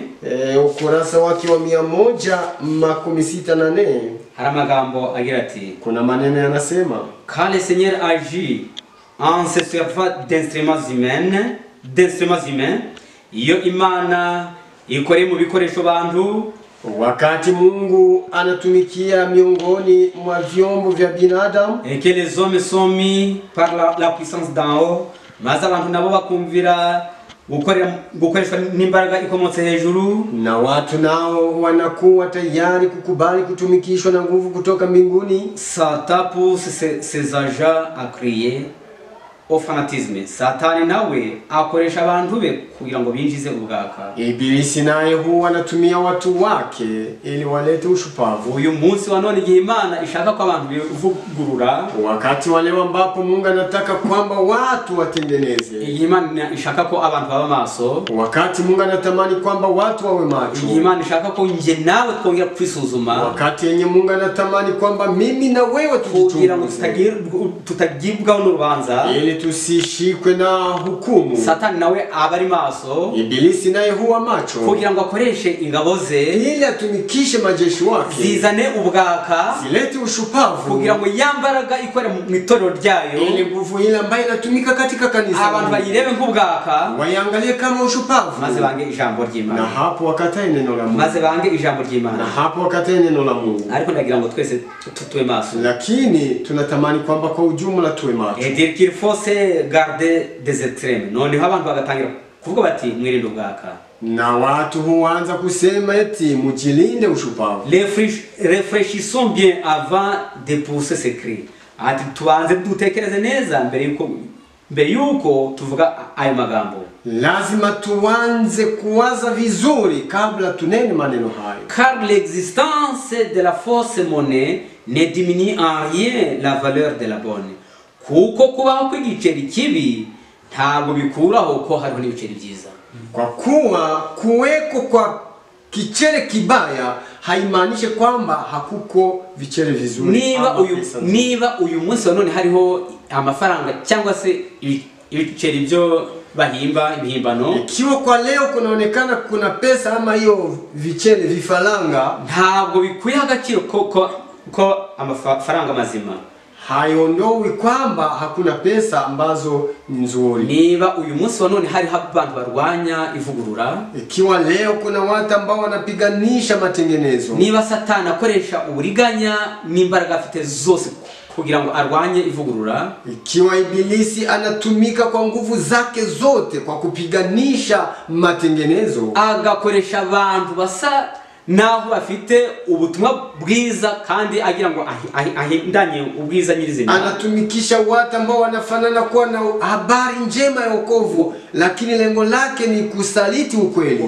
ukurasa wake wa 164, hari amagambo agira ati, kuna maneno yanasema, quand le Seigneur agit en se servant d'instruments humains, iyo Imana ikore mu bikoresho bantu, wakati Mungu anatumikia miongoni mwa vyombo vya binadamu, et que les hommes sont mis par la puissance d'en haut, maze abantu nabo bakumvira gukoreshwa n'imbaraga ikomotse hejuru, na watu nao wanakuwa tayari kukubali kutumikishwa na nguvu kutoka mbinguni. Satan pousse ses agents à crier au fanatisme. Satani nawe akoresha abantu be kugira ngo binjize ubwaka. Ibilisi naye huwa anatumia watu wake ili walete ushupavu. Uyu munsi wa none igihe Imana ishaka ko abantu bivugurura, wakati wale ambapo Mungu anataka kwamba watu watengeneze, Imana ishaka ko abantu baba maso, wakati Mungu anatamani kwamba watu wawe macho, Imana ishaka ko nje nawe twongera kwisuzuma, wakati yenye Mungu anatamani kwamba mimi na wewe tujichunguze, tutagibwa n'urubanza, ili tusishikwe na hukumu. Satani nawe abari maso, Ibilisi naye huwa macho kugira ngo akoreshe ingabo ze, ili atumikishe majeshi wake, zizane ubwaka, zilete ushupavu, kugira ngo yambaraga ikore mu itorero ryayo, ili nguvu ile ambayo inatumika katika kanisa, abantu bayirebe nk'ubwaka, wayangalie kama ushupavu, maze bange ijambo ry'Imana, na hapo wakatae neno la Mungu, maze bange ijambo ry'Imana, na hapo wakatae neno la Mungu. Ariko ndagira ngo twese tuwe maso, lakini tunatamani kwamba kwa ujumla tuwe macho, et dire qu'il faut se garder des extrêmes. Noneho abantu bagatangira kuvuga bati mwirinde ubwaka, na watu huanza kusema eti mujilinde ushupavu. Réfléchissons bien avant de pousser ces cris. Ati tuanze dutekereze neza mbere yuko tuvuga ayo magambo. Lazima tuanze kuwaza vizuri kabla tunene maneno hayo. Car l'existence de la fausse monnaie ne diminue en rien la valeur de la bonne. Kuko kubaho kw'igiceri kibi ntabwo bikuraho ko hariho n'ibiceri byiza. Kwa kuwa kuweko kwa kichere kibaya haimaanishi kwamba hakuko vichere vizuri. Niba uyu munsi wa none hariho amafaranga cyangwa se ibiceri byo bahimba ibihimbano, ikiwa kwa leo kunaonekana kuna pesa ama hiyo vichere vifaranga, ntabwo bikuye agaciro ko amafaranga mazima, haiondowi kwamba hakuna pesa ambazo nzuri. Niba uyu munsi wa none hari abantu barwanya ivugurura, ikiwa leo kuna watu ambao wanapiganisha matengenezo, niba Satani akoresha uburiganya n'imbaraga afite zose kugira ngo arwanye ivugurura, ikiwa Ibilisi anatumika kwa nguvu zake zote kwa kupiganisha matengenezo, agakoresha abantu basa naho bafite ubutumwa bwiza kandi agira ngo ahindanye ubwiza nyirizina, anatumikisha watu ambao wanafanana kuwa na habari njema ya wokovu, lakini lengo lake ni kusaliti ukweli.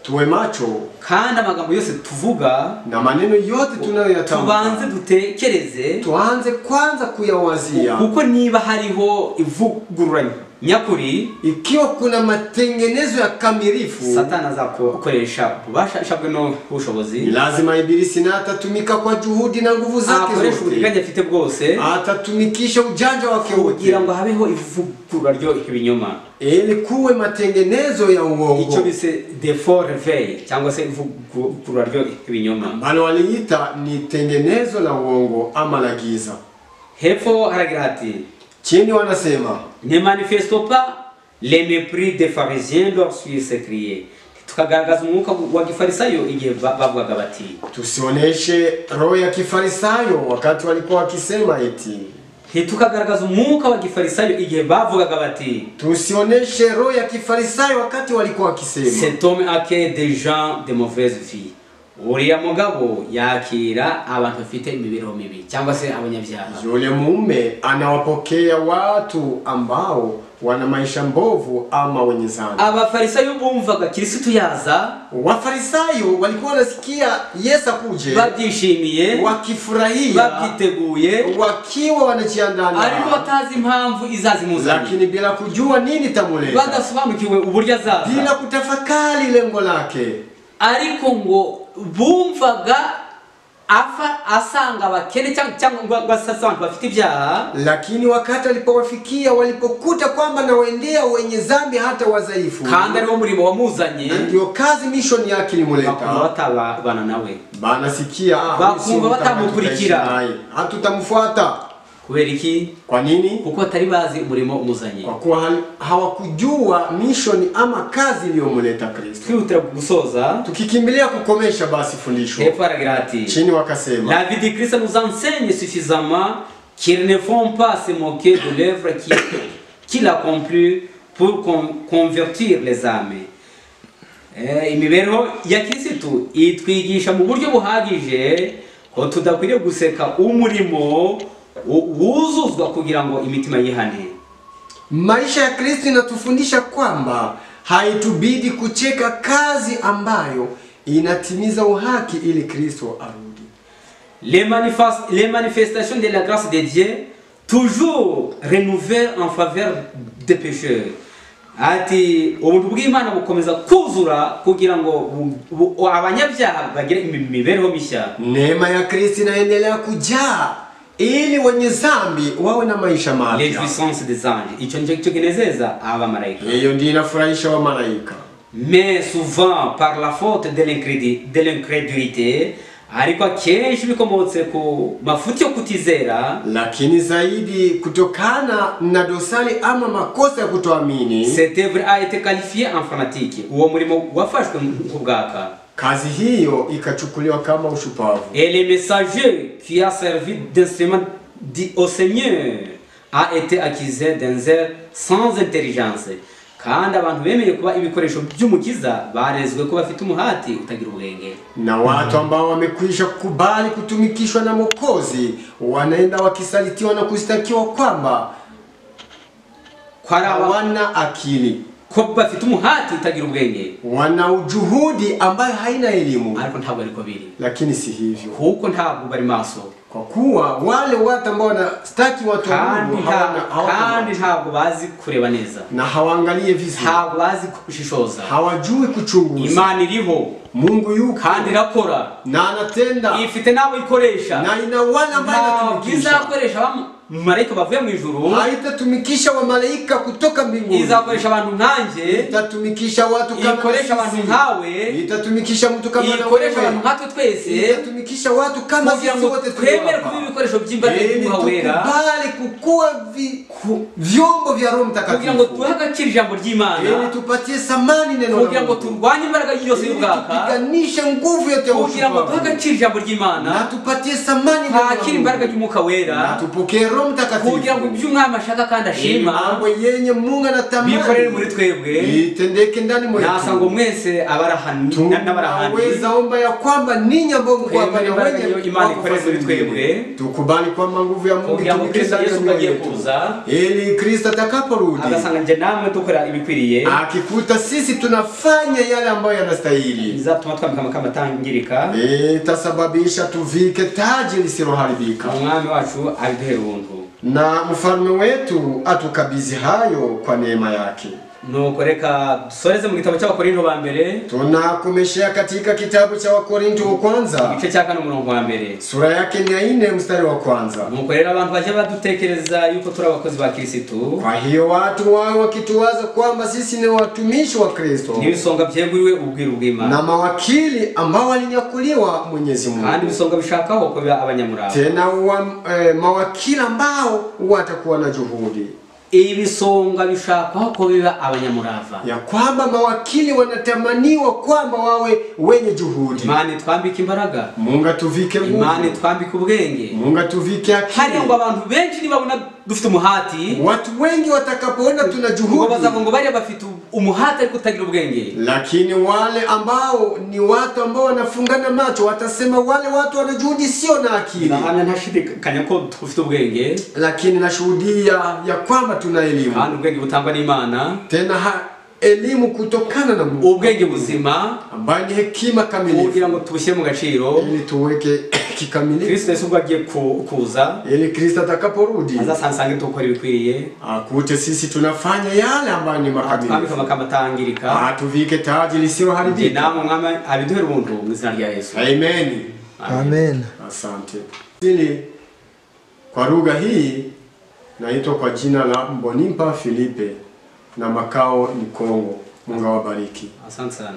Tuwe macho kandi amagambo yose tuvuga na maneno yote tunayoyatamka tubanze dutekereze, tuanze kwanza kuyawazia, kuko niba hariho ivugurura nyakuri, ikiwa kuna matengenezo ya kamilifu, Satani azakoresha ububasha bwe no bushobozi, lazima Ibilisi na atatumika kwa juhudi na nguvu zake zote, uburiganya afite bwose, atatumikisha ujanja wake wote kugira ngo habeho ivugurura ryo ibinyoma, ili kuwe matengenezo ya uongo, icyo bise de faux réveil cyangwa se ivugurura ryo ibinyoma, bali waliita ni tengenezo la uongo ama la giza. Hepfo haragira hati, chini wanasema, ne manifeste pas les mépris des pharisiens lorsqu'ils s'écriaient. Tukagaragaza umwuka wa gifarisayo igihe bavugaga bati, tusioneshe roho ya kifarisayo wakati walikuwa wakisema eti, tukagaragaza umwuka wa gifarisayo igihe bavugaga bati, tusioneshe roho ya kifarisayo wakati walikuwa wakisema, cet homme accueille des gens de mauvaise vie. Uriya mugabo yakira abantu bafite imibereho mibi cyangwa se abanyabyaha. Yule mume anawapokea watu ambao wana maisha mbovu ama wenye dhambi. Abafarisayo bumvaga Kristo yaza, Wafarisayo walikuwa wanasikia Yesu akuje, babyishimiye, wakifurahia, babyiteguye, wakiwa wanajiandaa, ariko batazi impamvu izazimuzana, lakini bila kujua nini tamuleta, badasobanukiwe uburyo azaza, bila kutafakari lengo lake, ariko ngo bumvaga asanga abakene cyangwa abantu bafite ibyaha, lakini wakati alipowafikia walipokuta kwamba na waendea wenye dhambi hata wadhaifu, kandi ari wo murimo wamuzanye, ndio kazi mission yake ilimuleta, batabana nawe, banasikia bakumva batamukurikira, hatutamfuata. Kubera iki? Kwa nini? Kuko atari bazi umurimo umuzanye, kwa kuwa hawakujua mission ama kazi iliyomuleta Kristo. Twihutira gusoza, tukikimbilia kukomesha basi fundisho. Chini wakasema, la vie de Christ nous enseigne suffisamment qu'ils ne font pas se moquer de l'œuvre qu'il a accomplie pour convertir les âmes. Imibereho ya Kristo itwigisha mu buryo buhagije ko tudakwiriye guseka umurimo wuzuzwa kugira ngo imitima yihane. Maisha ya Kristo inatufundisha kwamba haitubidi kucheka kazi ambayo inatimiza uhaki ili Kristo arudi. Les manifestations de la grâce de Dieu toujours renouvelées en faveur des pécheurs. Ati ubuntu bw'Imana bukomeza kuzura kugira ngo abanyabyaha bagire imibereho mishya. Neema ya Kristo inaendelea kujaa ili wenye dhambi wawe na maisha mapya. Les puissances des anges, ico nico kinezeza abamalaika. Hiyo ndio inafurahisha wa malaika. Mais souvent par la faute de l'incrédulité, ariko akenshi bikomotse ku mafuti yo kutizera, lakini zaidi kutokana na dosari ama makosa ya kutoamini, cette œuvre a été qualifiée en fanatique. Uwo murimo wafashwe kubwaka, kazi hiyo ikachukuliwa kama ushupavu. Et le messager qui a servi d'instrument au Seigneur a été accusé d'un zèle sans intelligence. Kandi abantu bemeye kuba ibikoresho by'umukiza barezwe ko bafite umuhati utagira ubwenge. Na watu ambao wamekwisha kukubali kutumikishwa na Mwokozi wanaenda wakisalitiwa na kustakiwa kwamba hawana akili, ko bafite umuhati utagira ubwenge, wana ujuhudi ambayo haina elimu. ariko ntabwo ariko biri, lakini si hivyo, kuko ntabwo bari maso. Kwa kuwa wale watu ambao wanastaki watu kandi ntabwo bazi kureba neza na hawaangalie vizuri, ntabwo bazi kushishoza, hawajui kuchunguza. Imana iriho, Mungu yuko kandi irakora na anatenda, ifite nabo ikoresha, na ina wala ambao izakoresha malaika bavuye mu ijuru, haitatumikisha wa malaika kutoka mbinguni, izakoresha abantu nkanje, itatumikisha watu kama ikoresha abantu nkawe, itatumikisha mtu kama wewe, ikoresha abantu nkatwe twese, itatumikisha watu kama sisi wote twemere kuba ibikoresho by'imbaraga y'Umwuka Wera, bali kukua vyombo vya Roho Mtakatifu, kugira ngo tuhagakire ijambo ry'Imana, ili tupatie samani neno, kugira ngo turwanye imbaraga yose y'ubwaka, tupiganishe nguvu yote ya ushirika, kugira ngo tuhagakire ijambo ry'Imana, na tupatie samani neno, hakiri imbaraga y'Umwuka Wera, na tupokee Roho Mtakatifu, kugira ngo iby'Umwami ashaka kandi ashima mambo yenye Mungu anatamani bikorere muri twebwe, itendeke ndani mwetu. Nasa ngo mwese abarahani n'abarahani weza omba ya kwamba ninyi ambao mko hapa na wenye Imana ikorere muri twebwe, tukubali kwamba nguvu ya Mungu itumike ndani yetu, ili Kristo atakaporudi agasanga nje namwe dukora ibikwiriye, akikuta sisi tunafanya yale ambayo yanastahili, izatuma twambika amatangirika, itasababisha tuvike taji lisiloharibika. Umwami wacu abiduhe ubuntu, na mfalme wetu atukabidhi hayo kwa neema yake. Nuko reka dusoreze mu gitabo cy'Abakorinto ba mbere, tunakomeshea katika kitabu cha Wakorinto wa kwanza igice cya 4 umurongo wa mbere, sura yake ni 4 mstari wa kwanza. Nuko rero abantu baje badutekereza yuko turi abakozi ba Kristo, kwa hiyo watu wao wakituwaza kwamba sisi ni watumishi wa Kristo, n'ibisonga byeguriwe ubwiru bw'Imana, na mawakili ambao walinyakuliwa Mwenyezi Mungu, kandi ibisonga bishakaho ko abanyamurava, tena mawakili ambao watakuwa na juhudi, ibisonga bishakaho ko biba abanyamurava, ya kwamba mawakili wanatamaniwa kwamba wawe wenye juhudi. Imana twambika imbaraga, Mungu atuvike nguvu, Imana twambika ubwenge, Mungu atuvike akili. Hari ngo abantu benshi nibabona dufite umuhati, watu wengi watakapoona tuna juhudi, bazavuga ngo bari bafite umuhati ariko utagira ubwenge, lakini wale ambao ni watu ambao wanafungana macho watasema wale watu wana juhudi sio na akili. Na ntashidikanya ko dufite ubwenge, lakini nashuhudia ya kwamba tuna elimu, kandi ubwenge butangwa n'Imana, tena elimu kutokana na Mungu, ubwenge buzima ambaye ni hekima kamilifu, kugira ngo tubushyire mu gaciro, ili tuweke kikamilifu. Kristo Yesu ubwo agiye kuza, ili Kristo atakaporudi azasange dukora ibikwiriye, akute sisi tunafanya yale ambayo ni makamilifu, twambika makamatangirika, atuvike taji lisiloharibika. Namwe Mwami abiduhe ubuntu mu izina rya Yesu, amen, amen. Asante. Ili kwa lugha hii naitwa kwa jina la Mbonimpa Filipe na makao ni Kongo. Mungu awabariki. Asante sana.